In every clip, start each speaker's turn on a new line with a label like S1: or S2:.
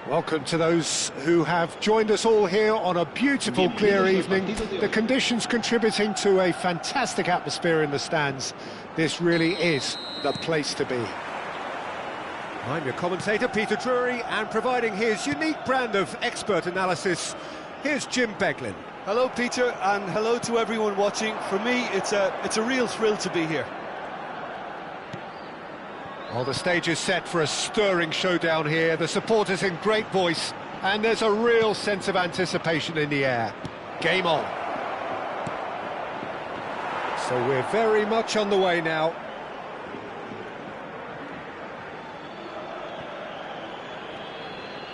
S1: Welcome to those who have joined us all here on a beautiful, clear evening. The conditions contributing to a fantastic atmosphere in the stands. This really is the place to be. I'm your commentator, Peter Drury, and providing his unique brand of expert analysis, here's Jim Beglin.
S2: Hello, Peter, and hello to everyone watching. For me, it's a real thrill to be here.
S1: Well, the stage is set for a stirring showdown here. The supporters in great voice, and there's a real sense of anticipation in the air. Game on. So we're very much on the way now.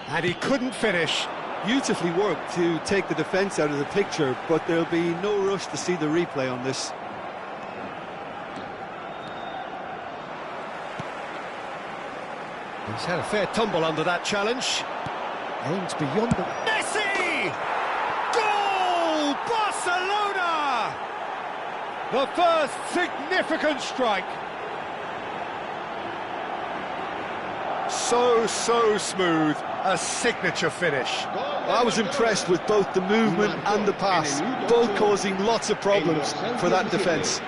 S1: And he couldn't finish.
S2: Beautifully worked to take the defence out of the picture, but there'll be no rush to see the replay on this.
S1: He's had a fair tumble under that challenge. Aims beyond the... Messi! Goal! Barcelona! The first significant strike. So smooth. A signature finish.
S2: I was impressed with both the movement and the pass, both causing lots of problems for that defence.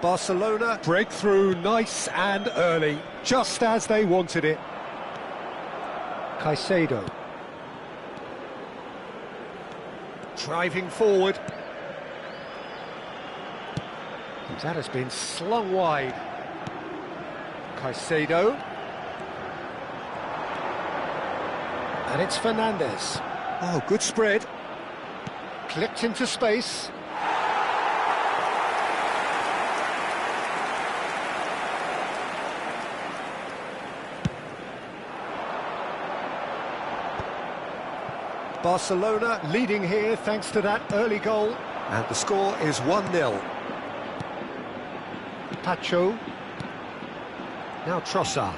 S1: Barcelona break through nice and early, just as they wanted it. Caicedo. Driving forward. That has been slung wide. Caicedo. And it's Fernandez. Oh, good spread. Clipped into space. Barcelona leading here thanks to that early goal. And the score is 1-0. Pacho. Now Trossard.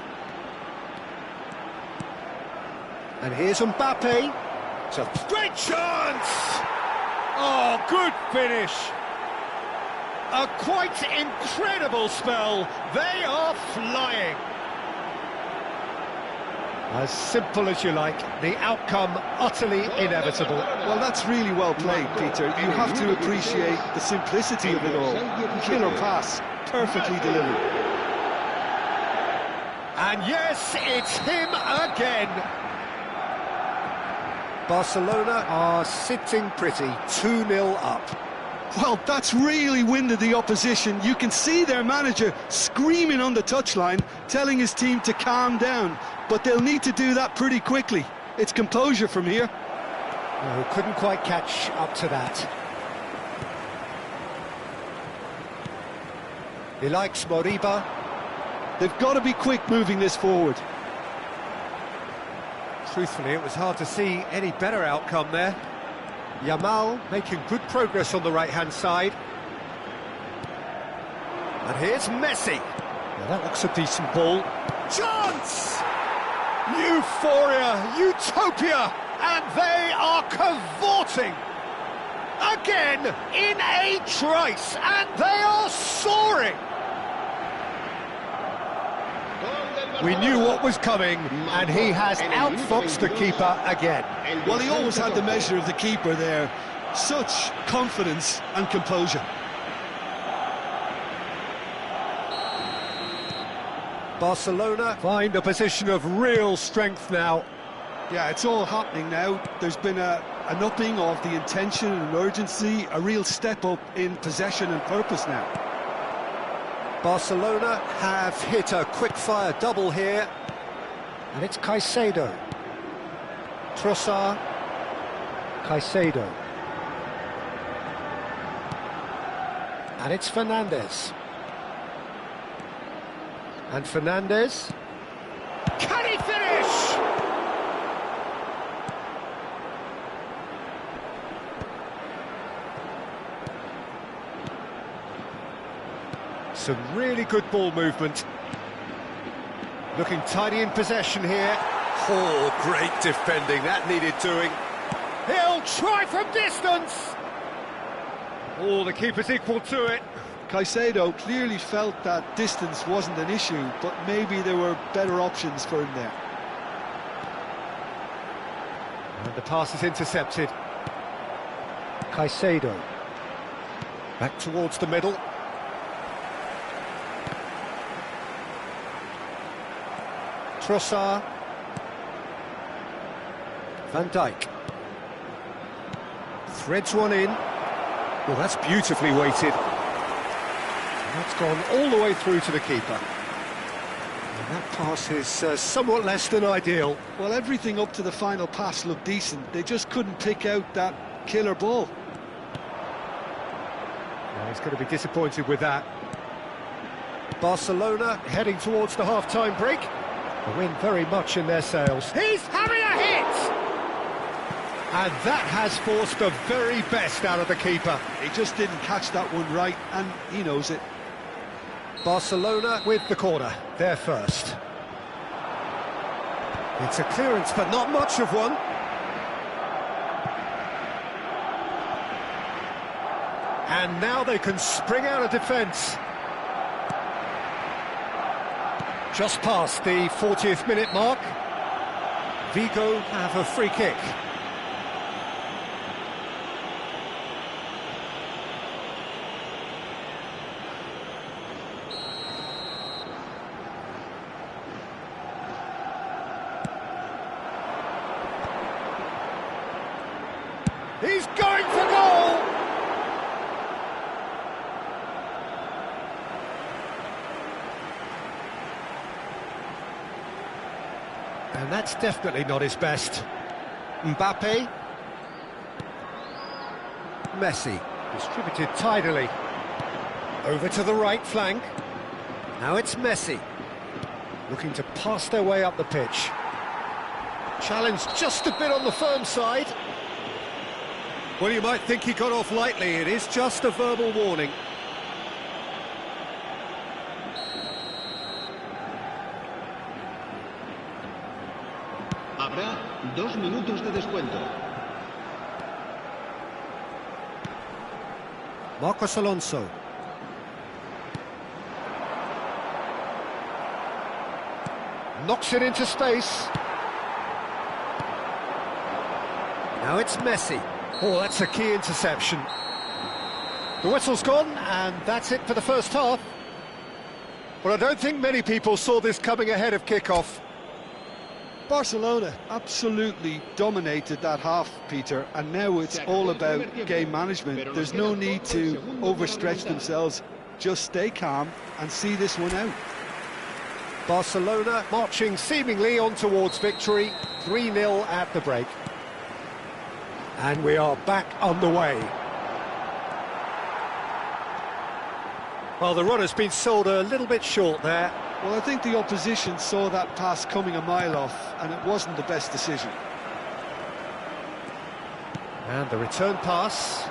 S1: And here's Mbappe. It's a great chance! Oh, good finish! A quite incredible spell. They are flying. As simple as you like, the outcome utterly inevitable.
S2: Well, that's really well played, Peter. You have to appreciate the simplicity of it all. Killer pass, perfectly delivered.
S1: And yes, it's him again. Barcelona are sitting pretty, 2-0 up.
S2: Well, that's really winded the opposition. You can see their manager screaming on the touchline, telling his team to calm down. But they'll need to do that pretty quickly. It's composure from here.
S1: No, couldn't quite catch up to that. He likes Moriba.
S2: They've got to be quick moving this forward.
S1: Truthfully, it was hard to see any better outcome there. Yamal making good progress on the right-hand side. And here's Messi. Now that looks a decent ball. Chance! Euphoria, utopia, and they are cavorting. Again, in a trice, and they are soaring. We knew what was coming, and he has outfoxed the keeper again.
S2: Well, he always had the measure of the keeper there. Such confidence and composure.
S1: Barcelona find a position of real strength now.
S2: Yeah, it's all happening now. There's been an upping of the intention and urgency, a real step up in possession and purpose now.
S1: Barcelona have hit a quick-fire double here. And it's Caicedo. Trossard. Caicedo. And it's Fernandez. And Fernandez. Can he finish? Some really good ball movement. Looking tidy in possession here. Oh, great defending, that needed doing. He'll try from distance. Oh, the keeper's equal to it.
S2: Caicedo clearly felt that distance wasn't an issue, but maybe there were better options for him there.
S1: And the pass is intercepted. Caicedo. Back towards the middle. Trossard. Van Dijk. Threads one in. Well, that's beautifully weighted. And that's gone all the way through to the keeper. And that pass is somewhat less than ideal.
S2: Well, everything up to the final pass looked decent. They just couldn't pick out that killer ball.
S1: Well, he's going to be disappointed with that. Barcelona heading towards the half-time break. The wind very much in their sails. He's having a hit! And that has forced the very best out of the keeper.
S2: He just didn't catch that one right, and he knows it.
S1: Barcelona with the corner, they're first. It's a clearance, but not much of one. And now they can spring out of defence. Just past the 40th minute mark. Vigo have a free kick. He's going for goal! And that's definitely not his best. Mbappe. Messi, distributed tidily. Over to the right flank. Now it's Messi. Looking to pass their way up the pitch. Challenge just a bit on the firm side. Well, you might think he got off lightly. It is just a verbal warning.
S3: Habrá 2 minutos de descuento.
S1: Marcos Alonso. Knocks it into space. Now it's Messi. Oh, that's a key interception. The whistle's gone, and that's it for the first half. Well, I don't think many people saw this coming ahead of kick-off.
S2: Barcelona absolutely dominated that half, Peter, and now it's all about game management. There's no need to overstretch themselves. Just stay calm and see this one out.
S1: Barcelona marching seemingly on towards victory, 3-0 at the break. And we are back on the way. Well, the run has been sold a little bit short there.
S2: Well, I think the opposition saw that pass coming a mile off, and it wasn't the best decision.
S1: And the return pass.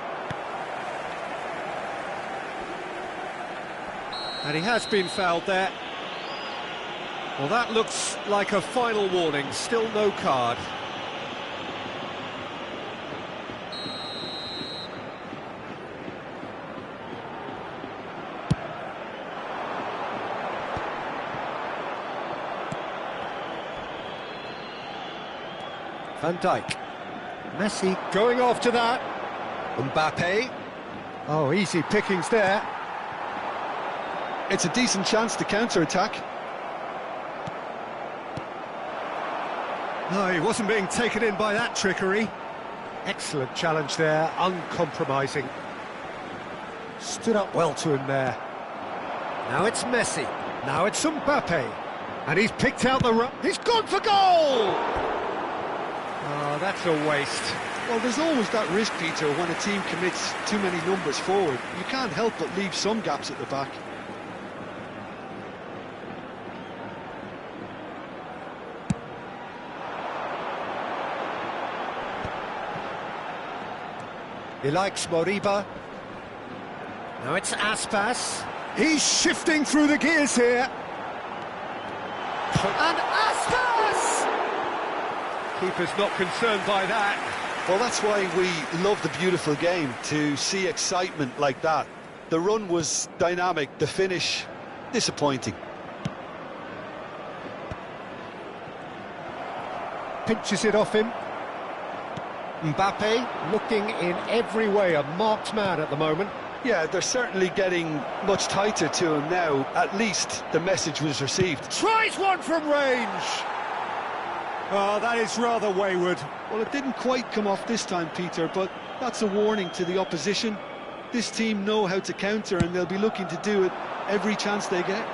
S1: And he has been fouled there. Well, that looks like a final warning, still no card. Van Dijk. Messi going after that. Mbappe. Oh, easy pickings there.
S2: It's a decent chance to counter-attack.
S1: No, he wasn't being taken in by that trickery. Excellent challenge there, uncompromising. Stood up well to him there. Now it's Messi. Now it's Mbappe. And he's picked out the run. He's gone for goal! Oh, that's a waste.
S2: Well, there's always that risk, Peter, when a team commits too many numbers forward. You can't help but leave some gaps at the back.
S1: He likes Moriba. Now it's Aspas. He's shifting through the gears here. And Aspas! Keeper's not concerned by that.
S2: Well, that's why we love the beautiful game, to see excitement like that. The run was dynamic, the finish disappointing.
S1: Pinches it off him. Mbappe looking in every way a marked man at the moment.
S2: Yeah, they're certainly getting much tighter to him now. At least the message was received.
S1: Tries one from range. Oh, that is rather wayward.
S2: Well, it didn't quite come off this time, Peter, but that's a warning to the opposition. This team know how to counter, and they'll be looking to do it every chance they get.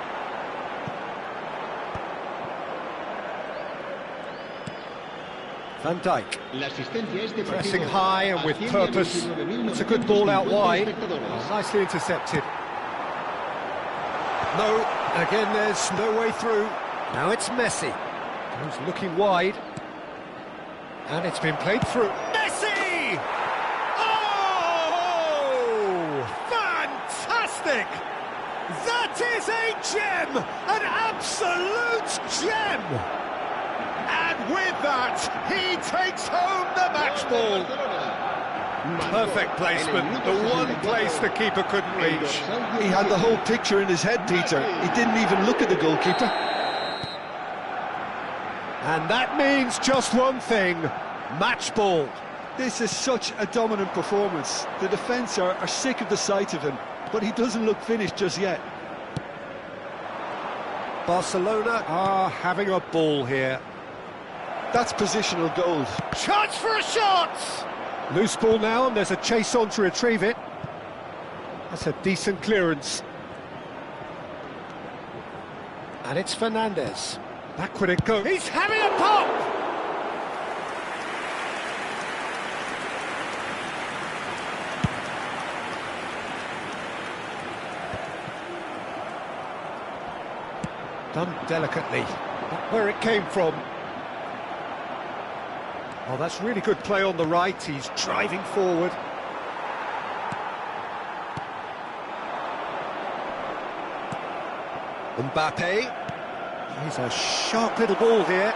S1: Van Dijk pressing high and with purpose. It's a good ball out wide. Oh, nicely intercepted. No, again there's no way through. Now it's Messi. He's looking wide. And it's been played through. Messi! Oh! Fantastic! That is a gem! An absolute gem! And with that, he takes home the match ball. Perfect placement, the one place the keeper couldn't reach.
S2: He had the whole picture in his head, Peter. He didn't even look at the goalkeeper.
S1: And that means just one thing, match ball.
S2: This is such a dominant performance. The defence are sick of the sight of him, but he doesn't look finished just yet.
S1: Barcelona are having a ball here.
S2: That's positional gold.
S1: Chance for a shot! Loose ball now, and there's a chase on to retrieve it. That's a decent clearance. And it's Fernandez. Backward it goes. He's having a pop! Done delicately. Not where it came from. Oh, that's really good play on the right. He's driving forward. Mbappe. He's a sharp little ball here.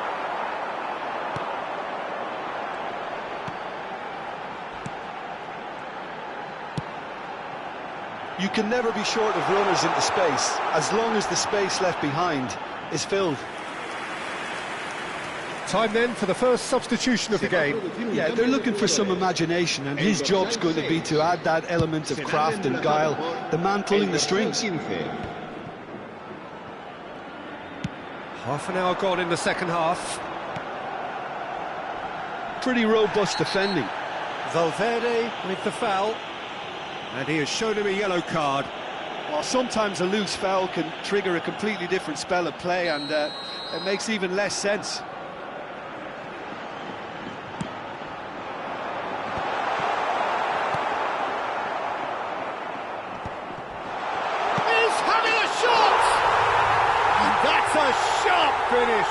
S2: You can never be short of runners into space, as long as the space left behind is filled.
S1: Time then for the first substitution of the game.
S2: Yeah, they're looking for some imagination, and his job's going to be to add that element of craft and guile, the man pulling the strings.
S1: Half an hour gone in the second half.
S2: Pretty robust defending.
S1: Valverde with the foul. And he has shown him a yellow card.
S2: Well, sometimes a loose foul can trigger a completely different spell of play, and it makes even less sense.
S1: Finish.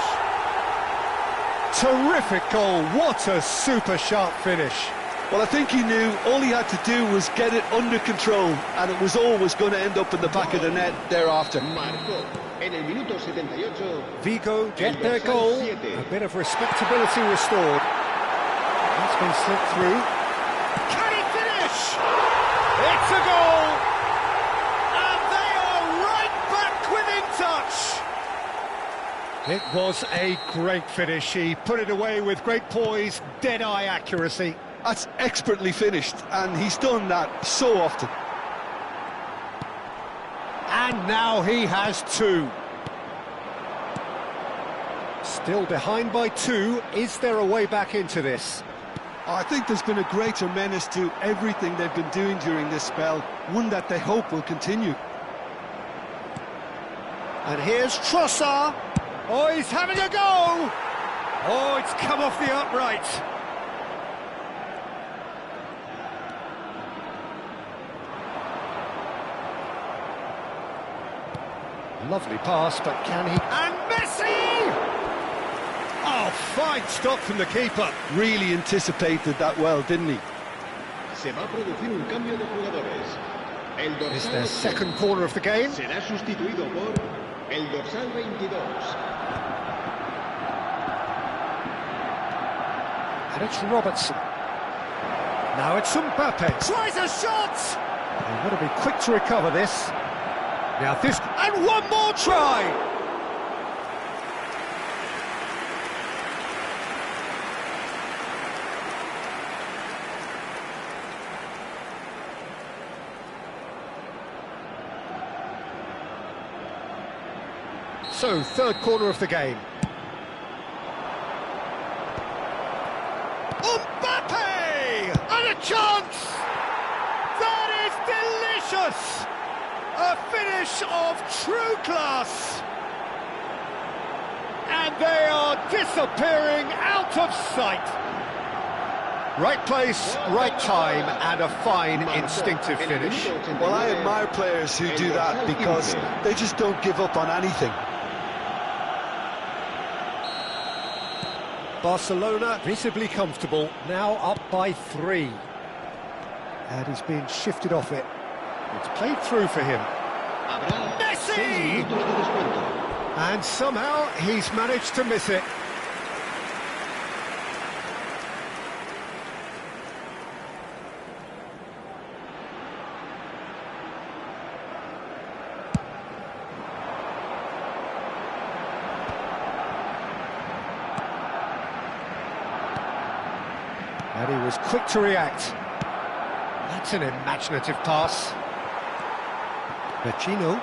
S1: Terrific goal, what a super sharp finish.
S2: Well, I think he knew all he had to do was get it under control, and it was always going to end up in the back of the net thereafter.
S1: Vigo get their goal, a bit of respectability restored. That's been slipped through. Can he finish? It's a goal! And they are right back within touch. It was a great finish. He put it away with great poise, dead-eye accuracy.
S2: That's expertly finished, and he's done that so often.
S1: And now he has two. Still behind by two. Is there a way back into this?
S2: I think there's been a greater menace to everything they've been doing during this spell, one that they hope will continue.
S1: And here's Trossard. Oh, he's having a go! Oh, it's come off the upright. Lovely pass, but can he... And Messi! Oh, fine stop from the keeper.
S2: Really anticipated that well, didn't he?
S1: It's their second corner of the game.
S3: Será sustituido por el dorsal 22.
S1: And it's Robertson. Now it's Mbappe. Tries a shot! They've got to be quick to recover this. Now this... And one more try! So, third corner of the game. Mbappe! And a chance! That is delicious! A finish of true class! And they are disappearing out of sight. Right place, right time, and a fine instinctive finish.
S2: Well, I admire players who do that because they just don't give up on anything.
S1: Barcelona visibly comfortable, now up by 3. And he's being shifted off it. It's played through for him. Messi! And somehow he's managed to miss it. And he was quick to react. That's an imaginative pass. Vecino.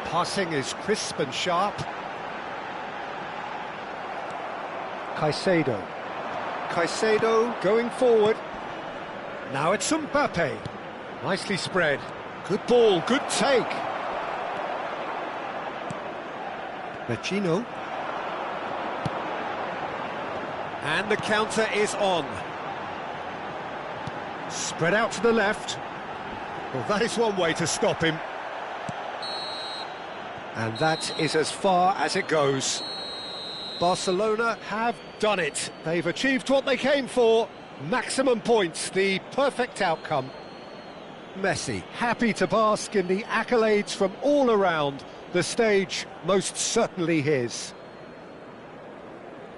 S1: Passing is crisp and sharp. Caicedo. Caicedo going forward. Now it's Mbappe. Nicely spread. Good ball, good take. Vecino. And the counter is on. Spread out to the left. Well, that is one way to stop him. And that is as far as it goes. Barcelona have done it. They've achieved what they came for. Maximum points, the perfect outcome. Messi, happy to bask in the accolades from all around. The stage most certainly his.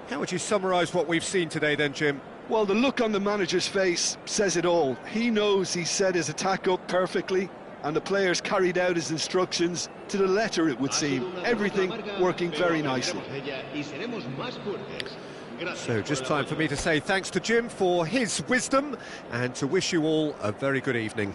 S1: How would you summarise what we've seen today then, Jim?
S2: Well, the look on the manager's face says it all. He knows he set his attack up perfectly, and the players carried out his instructions to the letter, it would seem. Everything working very nicely.
S1: So just time for me to say thanks to Jim for his wisdom and to wish you all a very good evening.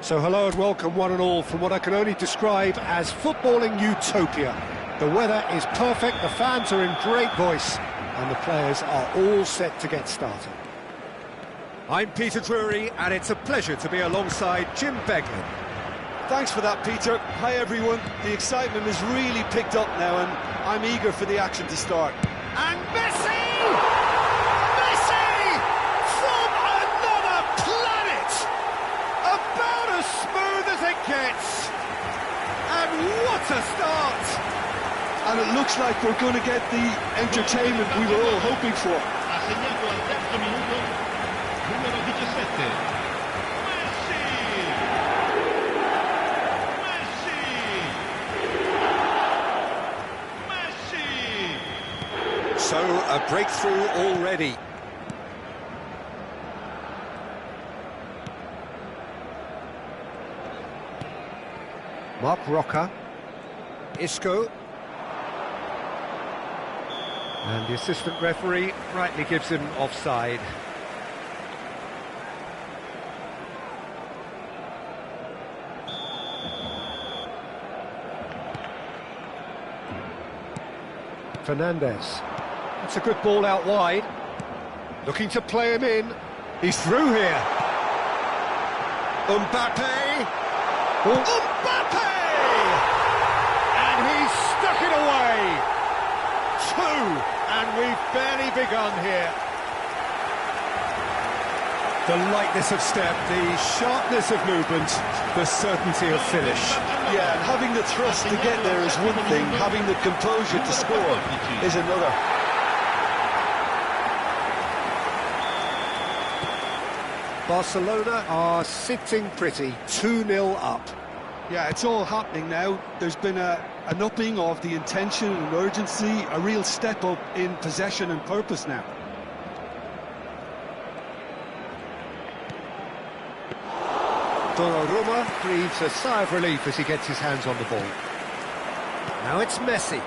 S1: So hello and welcome one and all from what I can only describe as footballing utopia. The weather is perfect, the fans are in great voice, and the players are all set to get started. I'm Peter Drury, and it's a pleasure to be alongside Jim Beglin.
S2: Thanks for that, Peter. Hi, everyone. The excitement has really picked up now, and I'm eager for the action to start.
S1: And Messi! Messi! From another planet! About as smooth as it gets! And what a start!
S2: And it looks like we're going to get the entertainment we were all hoping for.
S3: Ha segnato al terzo minuto numero 17. Messi!
S1: So, a breakthrough already. Mark Roca. Isco. And the assistant referee rightly gives him offside. Fernandes. That's a good ball out wide. Looking to play him in. He's through here. Mbappe. Mbappe! And he's stuck it away. Two, and we've barely begun here. The lightness of step, the sharpness of movement, the certainty of finish.
S2: Yeah, and having the thrust to get there is one thing, having the composure to score is another.
S1: Barcelona are sitting pretty, 2-0 up.
S2: Yeah, it's all happening now. There's been an upping of the intention and urgency, a real step up in possession and purpose now.
S1: Donnarumma breathes a sigh of relief as he gets his hands on the ball. Now it's Messi.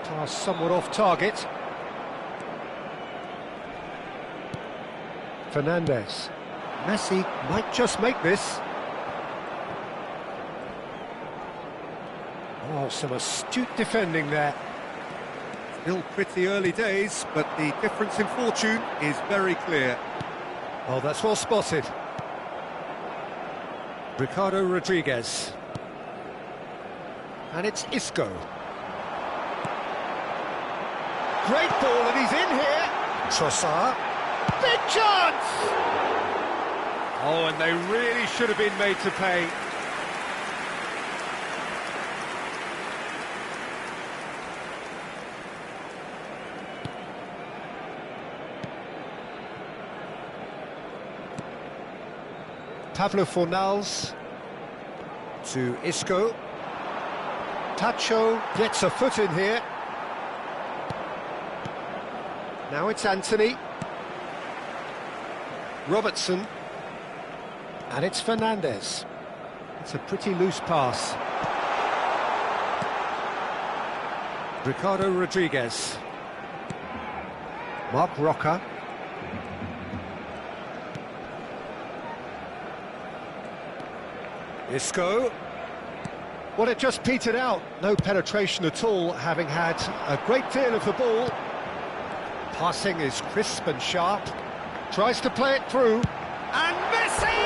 S1: Pass somewhat off target. Fernandes. Messi might just make this. Oh, some astute defending there. Still pretty early days, but the difference in fortune is very clear. Oh, that's well spotted. Ricardo Rodriguez. And it's Isco. Great ball, and he's in here. Trossard. Big chance! Oh, and they really should have been made to pay. Pablo Fornals to Isco. Tacho gets a foot in here. Now it's Anthony. Robertson. And it's Fernandes. It's a pretty loose pass. Ricardo Rodriguez. Mark Roca. Isco. Well, it just petered out. No penetration at all, having had a great deal of the ball. Passing is crisp and sharp. Tries to play it through. And Messi!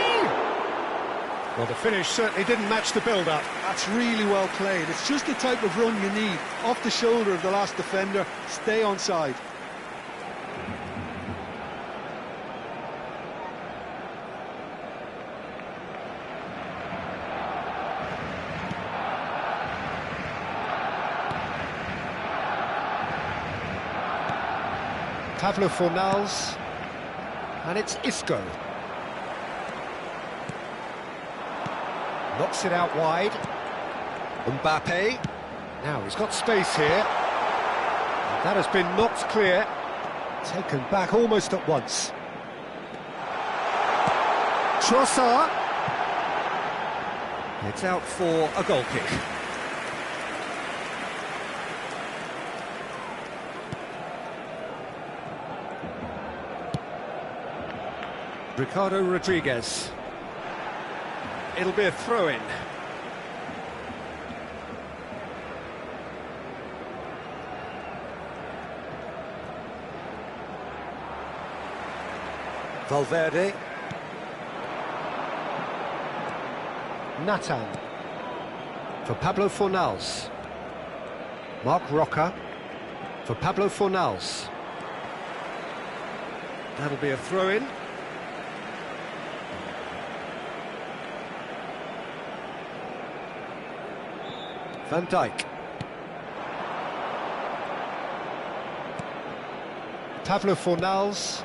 S1: Well, the finish certainly didn't match the build-up.
S2: That's really well played. It's just the type of run you need. Off the shoulder of the last defender, stay onside.
S1: Pablo Fornals. And it's Isco. Knocks it out wide. Mbappe. Now he's got space here. And that has been knocked clear. Taken back almost at once. Trossard. It's out for a goal kick. Ricardo Rodriguez. It'll be a throw-in. Valverde. Nathan. For Pablo Fornals. Marc Roca. For Pablo Fornals. That'll be a throw-in. Van Dijk. Pablo Fornals.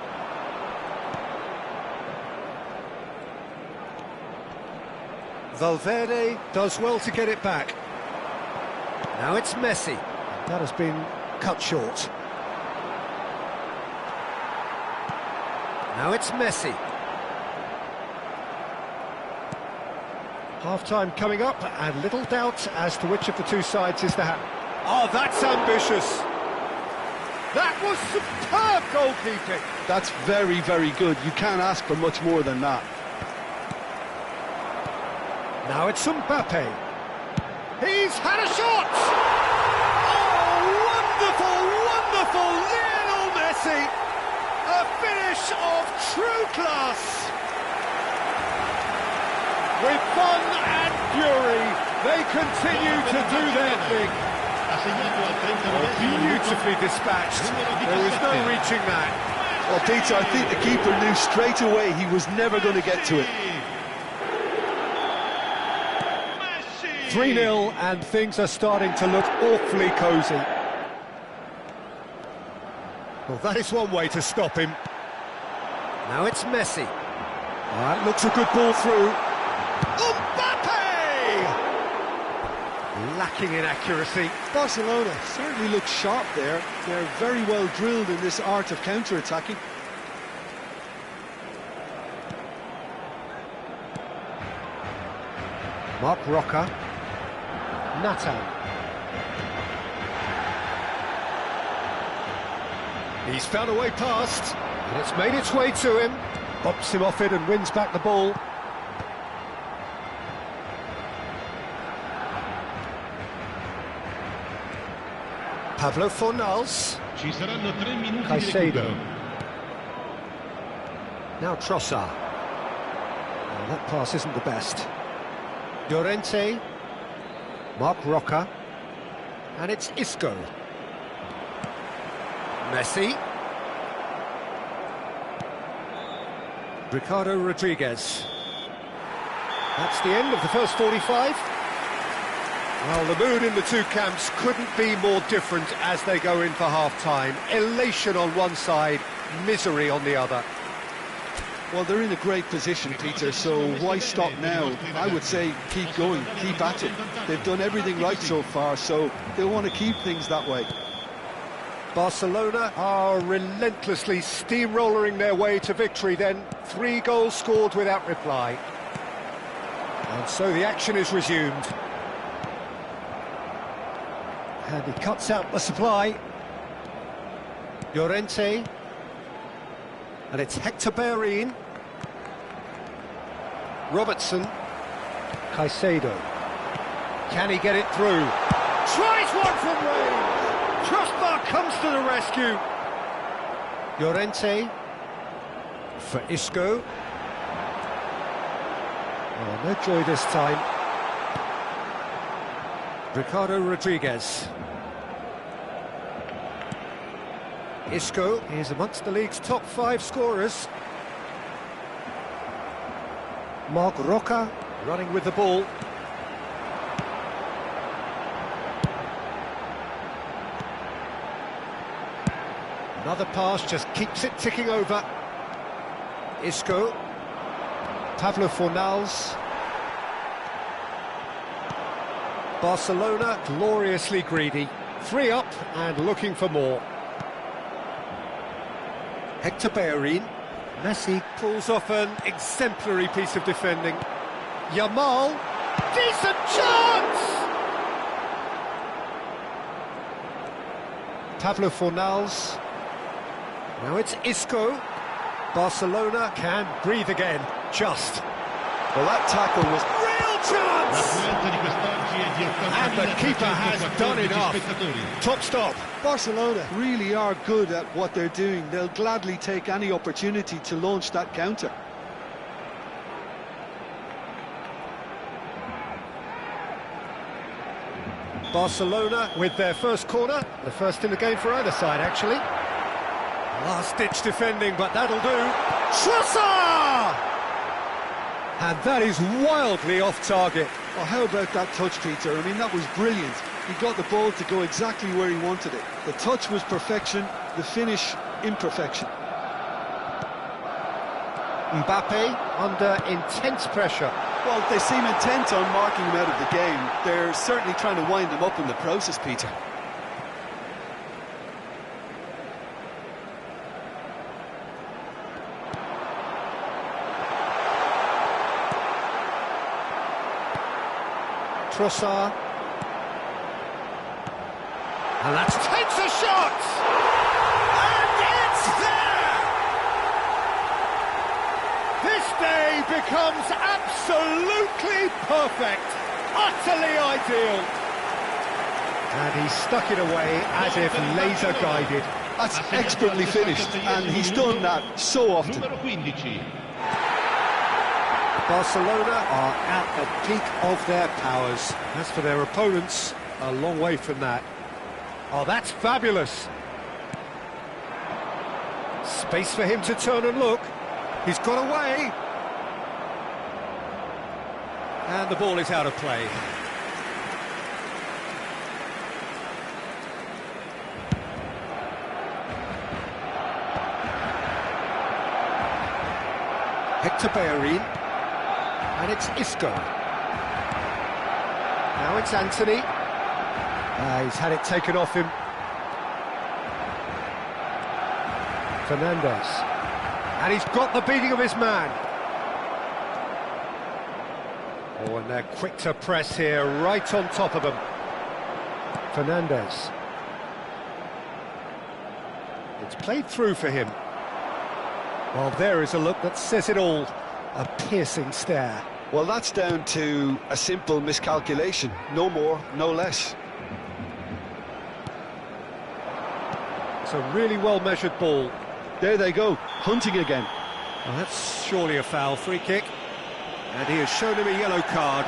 S1: Valverde does well to get it back. Now it's Messi. That has been cut short. Now it's Messi. Half-time coming up, and little doubt as to which of the two sides is the hat. Oh, that's ambitious. That was superb goalkeeping.
S2: That's very, very good. You can't ask for much more than that.
S1: Now it's Mbappe. He's had a shot! Oh, wonderful, wonderful Lionel Messi! A finish of true class! With fun and fury, they continue to do their thing. Beautifully dispatched. There was no reaching that.
S2: Well, Peter, I think the keeper knew straight away he was never going to get to it.
S1: 3-0, and things are starting to look awfully cosy. Well, that is one way to stop him. Now it's Messi. That looks a good ball through. Mbappe! Lacking in accuracy.
S2: Barcelona certainly look sharp there. They're very well drilled in this art of counter-attacking.
S1: Marc Roca. Nathan. He's found a way past, and it's made its way to him. Bops him off it and wins back the ball. Pablo Fornals. Caicedo. Now Trossard. Oh, that pass isn't the best. Llorente. Marc Roca. And it's Isco. Messi. Ricardo Rodriguez. That's the end of the first 45. Well, the mood in the two camps couldn't be more different as they go in for half-time. Elation on one side, misery on the other.
S2: Well, they're in a great position, Peter, so why stop now? I would say keep going, keep at it. They've done everything right so far, so they'll want to keep things that way.
S1: Barcelona are relentlessly steamrolling their way to victory then. 3 goals scored without reply. And so the action is resumed. And he cuts out the supply. Llorente. And it's Hector Bellerin. Robertson. Caicedo. Can he get it through? Tries one from range! Crossbar comes to the rescue. Llorente. For Isco. Oh, no joy this time. Ricardo Rodriguez. Isco is amongst the league's top 5 scorers. Marc Roca running with the ball. Another pass just keeps it ticking over. Isco. Pablo Fornals. Barcelona gloriously greedy. 3 up and looking for more. Hector Bellerin. Messi pulls off an exemplary piece of defending. Yamal. Decent chance! Pablo Fornals. Now it's Isco. Barcelona can breathe again, just.
S2: Well, that tackle was...
S1: Real chance!
S3: L'affluenza di quest'oggi è di
S1: And the keeper has done
S3: 80.414
S1: enough.
S3: spettatori.
S1: Top stop.
S2: Barcelona really are good at what they're doing. They'll gladly take any opportunity to launch that counter.
S1: Barcelona with their first corner, the first in the game for either side, actually. Last-ditch defending, but that'll do. Trossard! And that is wildly off target.
S2: Well, how about that touch, Peter? I mean, that was brilliant. He got the ball to go exactly where he wanted it. The touch was perfection, the finish imperfection.
S1: Mbappe under intense pressure.
S2: Well, they seem intent on marking him out of the game. They're certainly trying to wind him up in the process, Peter.
S1: Trossard. And that takes a shot! And it's there! This day becomes absolutely perfect, utterly ideal. And he stuck it away as if laser-guided.
S2: That's expertly finished, and he's done that so often.
S3: Numero 15.
S1: Barcelona are at the peak of their powers. As for their opponents, a long way from that. Oh, that's fabulous. Space for him to turn and look. He's got away. And the ball is out of play. Hector Bellerin. And it's Isco. Now it's Anthony. He's had it taken off him. Fernandez. And he's got the beating of his man. Oh, and they're quick to press here, right on top of them. Fernandez. It's played through for him. Well, there is a look that says it all. A piercing stare.
S2: Well, that's down to a simple miscalculation. No more, no less.
S1: It's a really well-measured ball.
S2: There they go, hunting again.
S1: Well, that's surely a foul. Free kick. And he has shown him a yellow card.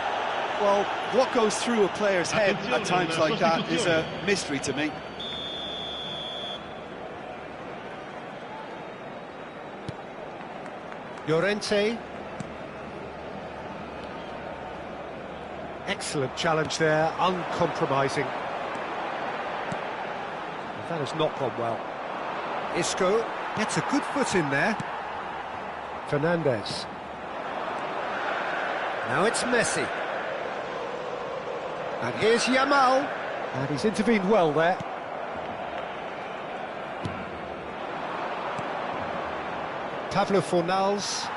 S2: Well, what goes through a player's head at times like that is a mystery to me.
S1: Llorente. Excellent challenge there, uncompromising. That has not gone well. Isco gets a good foot in there. Fernandez. Now it's Messi. And here's Yamal. And he's intervened well there. Pablo Fornals.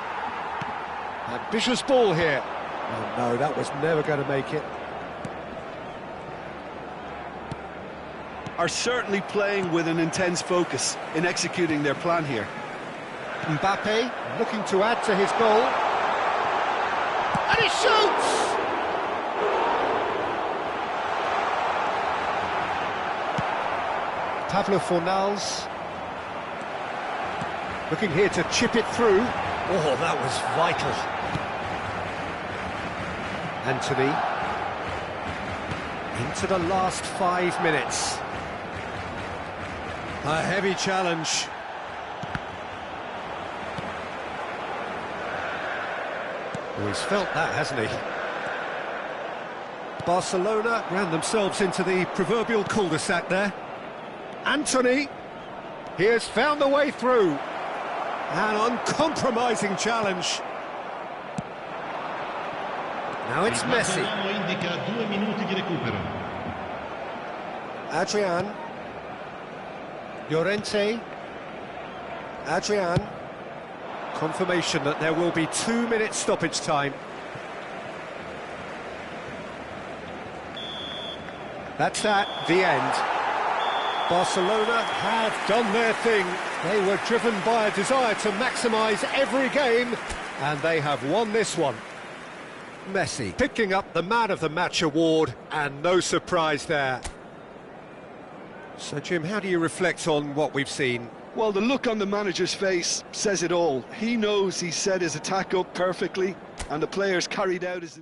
S1: Ambitious ball here. Oh no, that was never going to make it.
S2: Are certainly playing with an intense focus in executing their plan here.
S1: Mbappe looking to add to his goal. And he shoots! Pablo Fornals. Looking here to chip it through. Oh, that was vital. Anthony. Into the last 5 minutes. A heavy challenge. Oh, he's felt that, hasn't he? Barcelona ran themselves into the proverbial cul-de-sac there. Anthony, he has found the way through. An uncompromising challenge. Now it's Messi.
S3: Indica 2 minuti di recupero.
S1: Adrian. Llorente. Adrian. Confirmation that there will be 2 minutes stoppage time. That's that, the end. Barcelona have done their thing. They were driven by a desire to maximise every game, and they have won this one. Messi picking up the Man of the Match award, and no surprise there. So, Jim, how do you reflect on what we've seen?
S2: Well, the look on the manager's face says it all. He knows he set his attack up perfectly, and the players carried out his...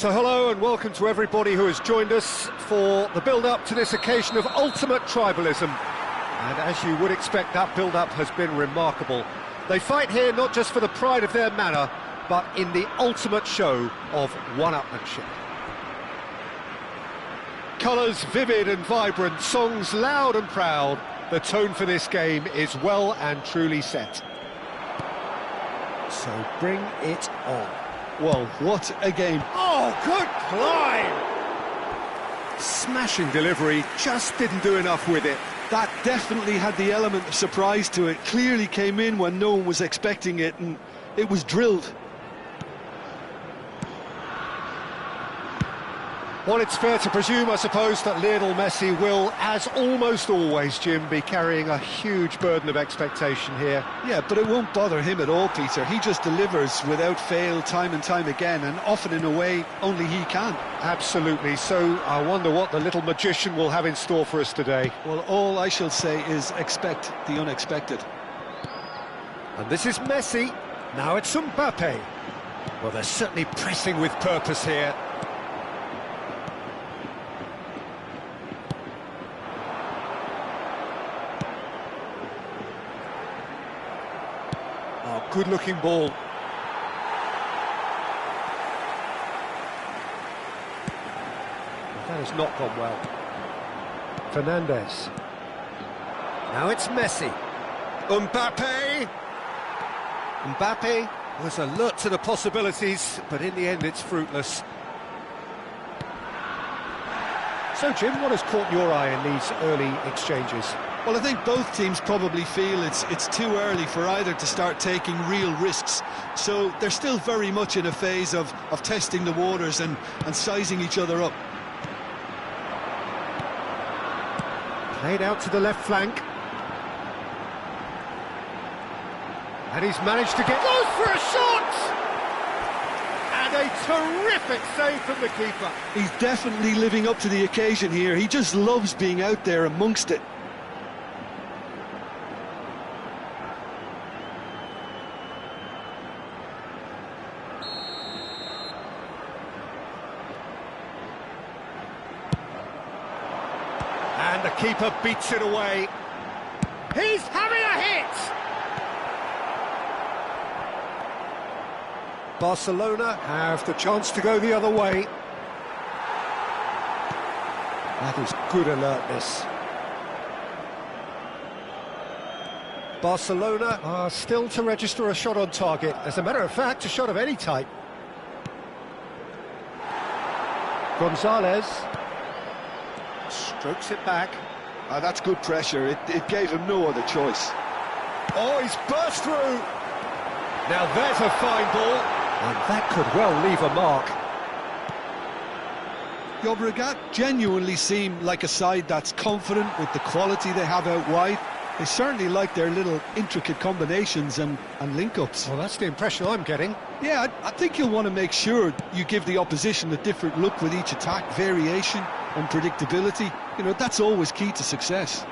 S1: So hello and welcome to everybody who has joined us for the build-up to this occasion of ultimate tribalism. And as you would expect, that build-up has been remarkable. They fight here not just for the pride of their manor, but in the ultimate show of one-upmanship. Colours vivid and vibrant, songs loud and proud. The tone for this game is well and truly set. So bring it on.
S2: Well, what a game.
S1: Oh, good climb! Smashing delivery, just didn't do enough with it.
S2: That definitely had the element of surprise to it. Clearly came in when no one was expecting it, and it was drilled.
S1: Well, it's fair to presume, I suppose, that Lionel Messi will, as almost always, Jim, be carrying a huge burden of expectation here.
S2: Yeah, but it won't bother him at all, Peter. He just delivers without fail time and time again, and often in a way only he can.
S1: Absolutely. So I wonder what the little magician will have in store for us today.
S2: Well, all I shall say is expect the unexpected.
S1: And this is Messi. Now it's Mbappe. Well, they're certainly pressing with purpose here. Oh, good-looking ball. That has not gone well. Fernandez. Now it's Messi. Mbappe! Mbappe was alert to the possibilities, but in the end it's fruitless. So, Jim, what has caught your eye in these early exchanges?
S2: Well, I think both teams probably feel it's too early for either to start taking real risks. So they're still very much in a phase of testing the waters and sizing each other up.
S1: Played out to the left flank. And he's managed to get... Goes for a shot! And a terrific save from the keeper.
S2: He's definitely living up to the occasion here. He just loves being out there amongst it.
S1: And the keeper beats it away. He's having a hit! Barcelona have the chance to go the other way. That is good alertness. Barcelona are still to register a shot on target. As a matter of fact, a shot of any type. Gonzalez strokes it back.
S2: That's good pressure. It gave him no other choice.
S1: Oh, he's burst through. Now there's a fine ball. And that could well leave a mark.
S2: Llobregat genuinely seem like a side that's confident with the quality they have out wide. They certainly like their little intricate combinations and link-ups.
S1: Well, that's the impression I'm getting.
S2: Yeah, I think you'll want to make sure you give the opposition a different look with each attack. Variation, unpredictability, you know, that's always key to success.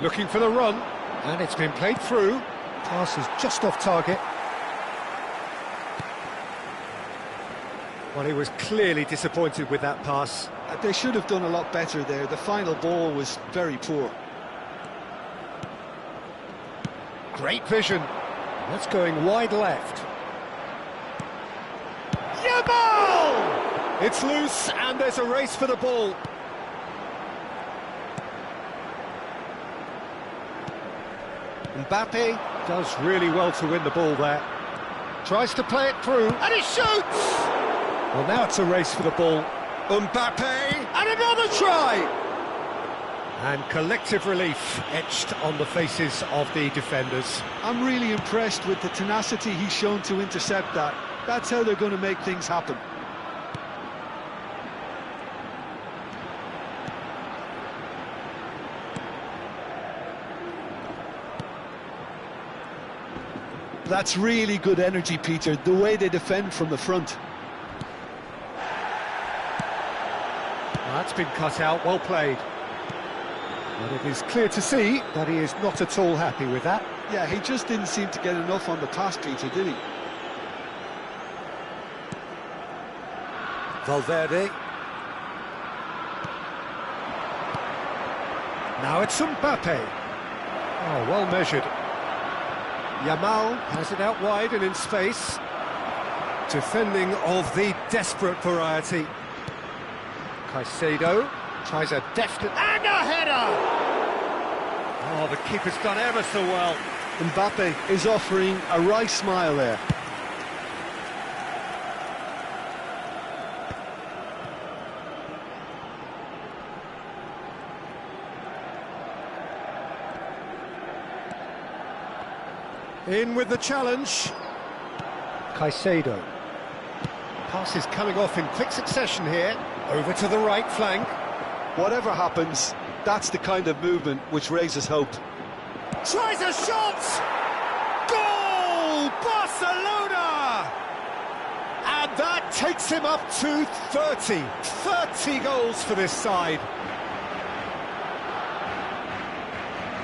S1: Looking for the run, and it's been played through. Pass is just off target. Well, he was clearly disappointed with that pass.
S2: They should have done a lot better there. The final ball was very poor.
S1: Great vision. That's going wide left. Yamal! It's loose, and there's a race for the ball. Mbappe does really well to win the ball there. Tries to play it through, and he shoots! Well, now it's a race for the ball. Mbappe, and another try! And collective relief etched on the faces of the defenders.
S2: I'm really impressed with the tenacity he's shown to intercept that. That's how they're going to make things happen. That's really good energy, Peter, the way they defend from the front.
S1: That's been cut out, well played. But it is clear to see that he is not at all happy with that.
S2: Yeah, he just didn't seem to get enough on the pass, Peter, did he?
S1: Valverde. Now it's Mbappe. Oh, well measured. Yamal has it out wide and in space. Defending of the desperate variety. Caicedo tries a deft and a header! Oh, the keeper's done ever so well.
S2: Mbappe is offering a wry smile there.
S1: In with the challenge. Caicedo. Pass is coming off in quick succession here. Over to the right flank.
S2: Whatever happens, that's the kind of movement which raises hope.
S1: Tries a shot! Goal! Barcelona! And that takes him up to 30. 30 goals for this side.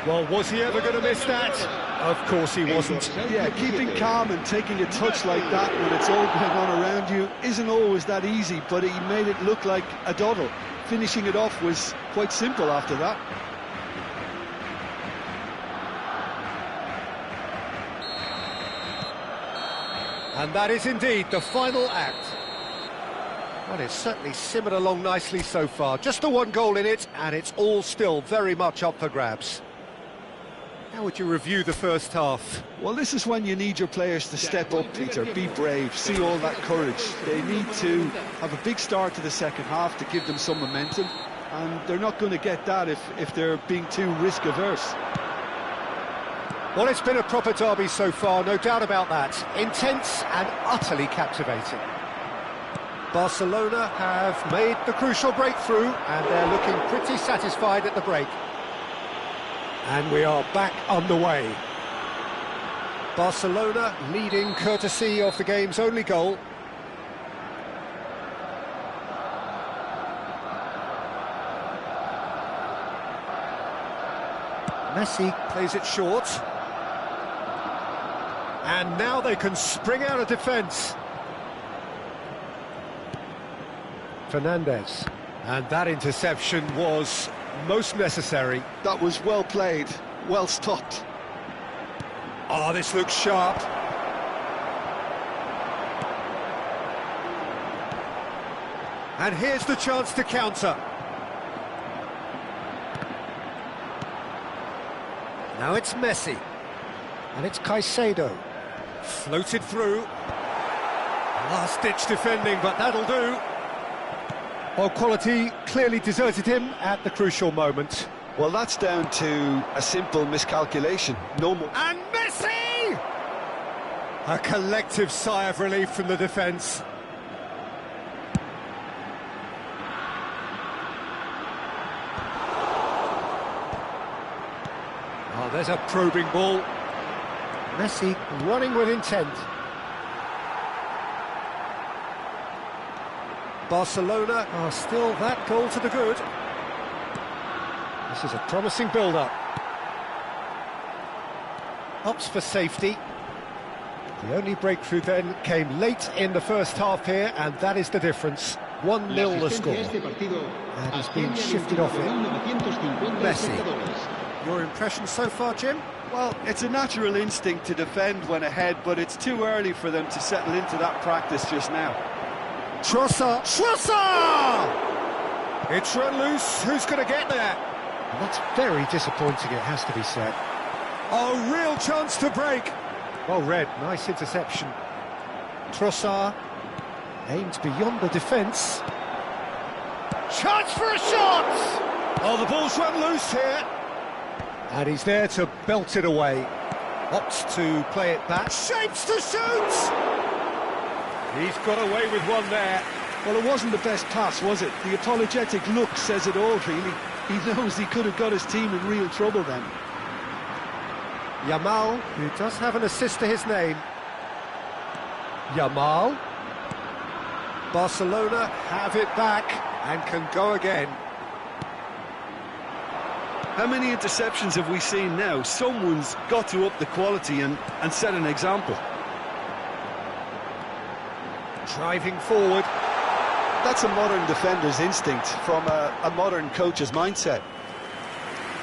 S1: Well, was he ever going to miss that? Of course he wasn't.
S2: Yeah, keeping calm and taking a touch like that when it's all going on around you isn't always that easy, but he made it look like a doddle. Finishing it off was quite simple after that.
S1: And that is indeed the final act. Well, it's certainly simmered along nicely so far. Just the one goal in it, and it's all still very much up for grabs. How would you review the first half?
S2: Well, this is when you need your players to step up, Peter, be brave, see all that courage. They need to have a big start to the second half to give them some momentum, and they're not going to get that if they're being too risk-averse.
S1: Well, it's been a proper derby so far, no doubt about that. Intense and utterly captivating. Barcelona have made the crucial breakthrough, and they're looking pretty satisfied at the break. And we are back underway. Barcelona leading courtesy of the game's only goal. Messi plays it short. And now they can spring out of defence. Fernandez. And that interception was most necessary.
S2: That was well played, well stopped.
S1: Oh, this looks sharp. And here's the chance to counter. Now it's Messi. And it's Caicedo. Floated through. Last-ditch defending, but that'll do. Well, quality clearly deserted him at the crucial moment.
S2: Well, that's down to a simple miscalculation. No more.
S1: And Messi! A collective sigh of relief from the defence. Oh, there's a probing ball. Messi running with intent. Barcelona are still that goal to the good. This is a promising build-up. Opts for safety. The only breakthrough then came late in the first half here, and that is the difference. 1-0 the score. And he's been shifted off it. Messi. Your impression so far, Jim?
S2: Well, it's a natural instinct to defend when ahead, but it's too early for them to settle into that practice just now.
S1: Trossard! It's run loose, who's going to get there? And that's very disappointing, it has to be said. Oh, real chance to break! Well read, nice interception. Trossard aimed beyond the defence. Chance for a shot! Oh, the ball's run loose here. And he's there to belt it away. Opts to play it back. Shapes to shoot! He's got away with one there.
S2: Well, it wasn't the best pass, was it? The apologetic look says it all, really. He knows he could have got his team in real trouble then.
S1: Yamal, who does have an assist to his name. Yamal. Barcelona have it back and can go again.
S2: How many interceptions have we seen now? Someone's got to up the quality and set an example.
S1: Driving forward.
S2: That's a modern defender's instinct from a modern coach's mindset.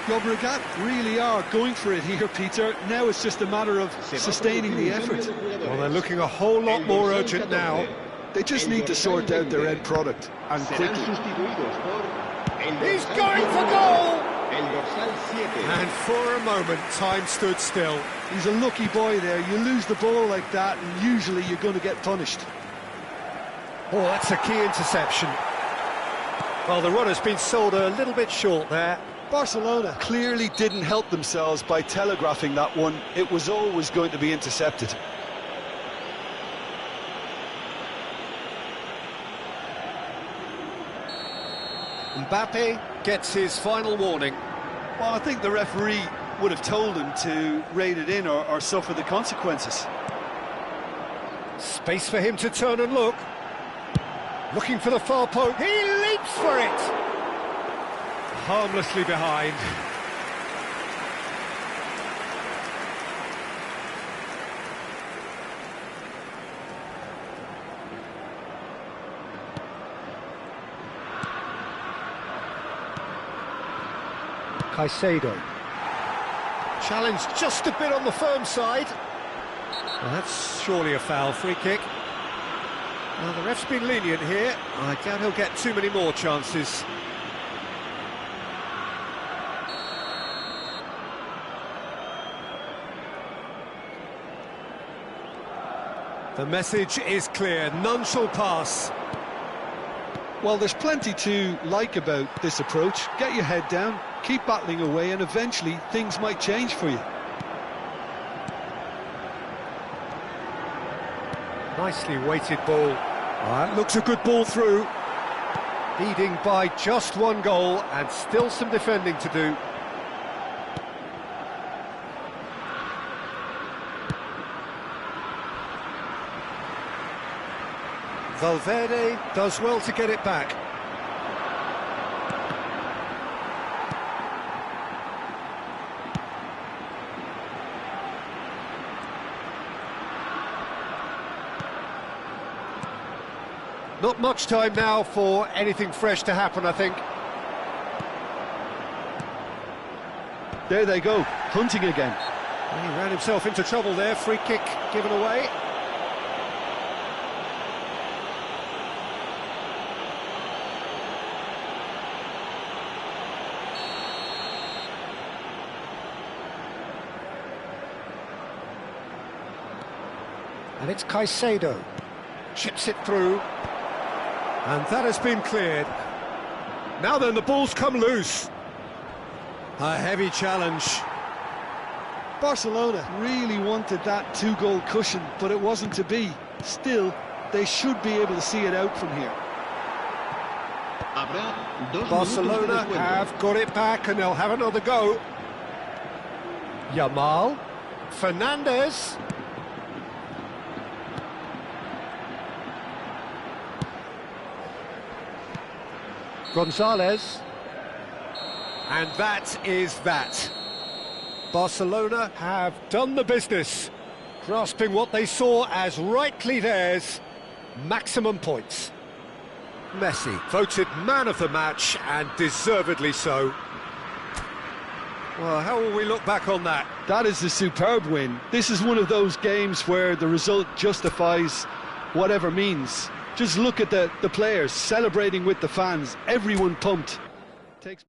S2: Llobregat really are going for it here, Peter. Now it's just a matter of sustaining the effort.
S1: Well, they're looking a whole lot more urgent now.
S2: They just need to sort out their end product, and quickly.
S1: He's going for goal! And for a moment, time stood still.
S2: He's a lucky boy there. You lose the ball like that, and usually you're going to get punished.
S1: Oh, that's a key interception. Well, the runner's been sold a little bit short there.
S2: Barcelona clearly didn't help themselves by telegraphing that one. It was always going to be intercepted.
S1: Mbappe gets his final warning.
S2: Well, I think the referee would have told him to rein it in or suffer the consequences.
S1: Space for him to turn and look. Looking for the far post. He leaps for it! Harmlessly behind. Caicedo. Challenge just a bit on the firm side. Well, that's surely a foul. Free kick. Well, the ref's been lenient here. I doubt he'll get too many more chances. The message is clear. None shall pass.
S2: Well, there's plenty to like about this approach. Get your head down, keep battling away, and eventually things might change for you.
S1: Nicely weighted ball. That looks a good ball through. Leading by just one goal and still some defending to do. Valverde does well to get it back. Not much time now for anything fresh to happen, I think.
S2: There they go, hunting again.
S1: He ran himself into trouble there. Free kick given away. And it's Caicedo. Chips it through. And that has been cleared. Now then, the ball's come loose. A heavy challenge.
S2: Barcelona really wanted that two-goal cushion, but it wasn't to be. Still, they should be able to see it out from here.
S1: Barcelona have got it back and they'll have another go. Yamal. Fernandez. Gonzalez. And that is that. Barcelona have done the business, grasping what they saw as rightly theirs, maximum points. Messi voted man of the match, and deservedly so. Well, how will we look back on that?
S2: That is a superb win. This is one of those games where the result justifies whatever means. Just look at the players celebrating with the fans, everyone pumped. Takes